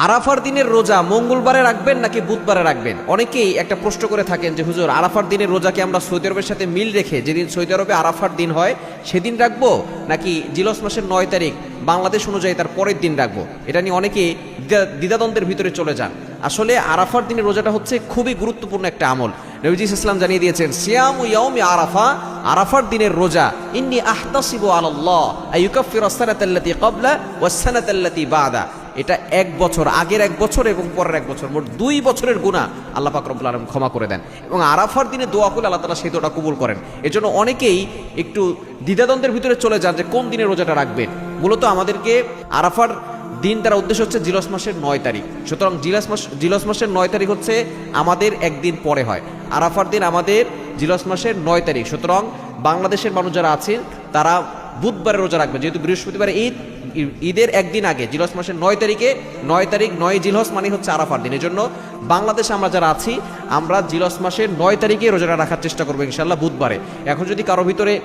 আরাফার দিনের রোজা মঙ্গলবারে রাখবেন নাকি বুধবারে রাখবেন? অনেকেই একটা প্রশ্ন করে থাকেন যে হুজুর, আরাফার দিনের রোজাকে আমরা সৌদি আরবের সাথে মিল রেখে যেদিন সৌদি আরবে আরাফার দিন হয় সেদিন রাখবো, নাকি জিলহজ মাসের 9 তারিখ বাংলাদেশ অনুযায়ী তার পরের দিন রাখবো? এটা নিয়ে অনেকেই দ্বিধাদ্বন্দ্বের ভিতরে চলে যান। আসলে আরাফার দিনের রোজাটা হচ্ছে খুবই গুরুত্বপূর্ণ একটা আমল। নবীজি ইসলাম জানিয়ে দিয়েছেন, সিয়ামু ইয়াউমি আরাফা, আরাফার দিনের রোজা, ইন্নী আহতাসিবু আলাল্লাহ আইয়ুকাফিরা সানাতাল্লাতী ক্বাবলা ওয়াস সানাতাল্লাতী বাদা। এটা এক বছর, আগের এক বছর এবং পরের এক বছর, মোট 2 বছরের গুনাহ আল্লাহ পাক রব্বুল আলামিন ক্ষমা করে দেন। এবং আরাফার দিনে দোয়া করলে আল্লাহ তাআলা সেই দোয়াটা কবুল করেন। এজন্য অনেকেই একটু দ্বিধাদ্বন্দ্বের ভিতরে চলে যান যে কোন দিনে রোজাটা রাখবেন। মূলত আমাদেরকে আরাফার দিন তার উদ্দেশ্য হচ্ছে জিলহজ মাসের 9 তারিখ। সুতরাং জিলহজ মাসের 9 তারিখ হচ্ছে আমাদের একদিন পরে হয়। আরাফার দিন আমাদের জিলহজ মাসের 9 তারিখ। সুতরাং বাংলাদেশের মানুষ যারা আছেন তারা বুধবারে রোজা রাখবেন, যেহেতু বৃহস্পতিবার ঈদের একদিন আগে জিলহজ মাসের 9 তারিখে, 9 তারিখ 9 জিলহজ মানে হচ্ছে আরাফার দিন। এজন্য বাংলাদেশে আমরা যারা আছি আমরা জিলহজ মাসের 9 তারিখে রোজাটা রাখার চেষ্টা করবো ইনশাআল্লাহ বুধবারে। এখন যদি কারো ভিতরে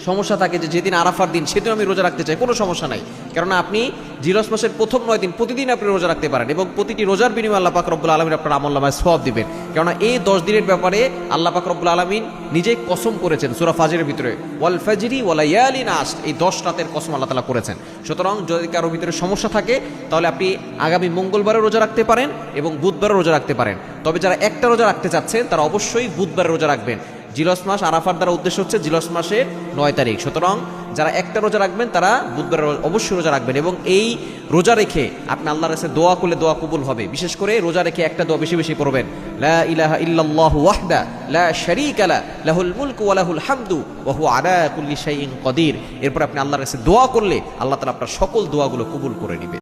সমস্যা থাকে যে যেদিন আরাফার দিন সেদিন আমি রোজা রাখতে চাই, কোনো সমস্যা নাই। কেননা আপনি জিলহজ মাসের প্রথম 9 দিন প্রতিদিন আপনি রোজা রাখতে পারেন এবং প্রতিটি রোজার বিনিময়ে আল্লাহ পাক রব্বুল আলামিন আপনার আমলনামায় সওয়াব দিবেন। কেননা এই 10 দিনের ব্যাপারে আল্লাহ পাক রব্বুল আলামিন নিজেই কসম করেছেন সূরা ফাজরের ভিতরে, ওয়াল ফাজরি ওয়া লায়ালিন আশর, এই 10 রাতের কসম আল্লাহ তাআলা করেছেন। সুতরাং যদি কারো ভিতরে সমস্যা থাকে তাহলে আপনি আগামী মঙ্গলবারে রোজা রাখতে পারেন এবং বুধবারে রোজা রাখতে পারেন। তবে যারা একটা রোজা রাখতে চাচ্ছেন তারা অবশ্যই বুধবারে রোজা রাখবেন। জিলহজ মাস আরাফার দ্বারা উদ্দেশ্য হচ্ছে জিলহজ মাসের 9 তারিখ। সুতরাং যারা একটা রোজা রাখবেন তারা বুধবার অবশ্যই রোজা রাখবেন এবং এই রোজা রেখে আপনি আল্লাহর কাছে দোয়া করলে দোয়া কবুল হবে। বিশেষ করে রোজা রেখে একটা দোয়া বেশি বেশি পড়বেন, লা ইলাহা ইল্লাল্লাহু ওয়াহদা লা শারীকা লা লাহুল মুলকু ওয়া লাহুল হামদু ওয়া হুয়া আলা কুল্লি শাইইন কাদির। এরপর আপনি আল্লাহর কাছে দোয়া করলে আল্লাহ তাআলা আপনার সকল দোয়াগুলো কবুল করে নেবেন।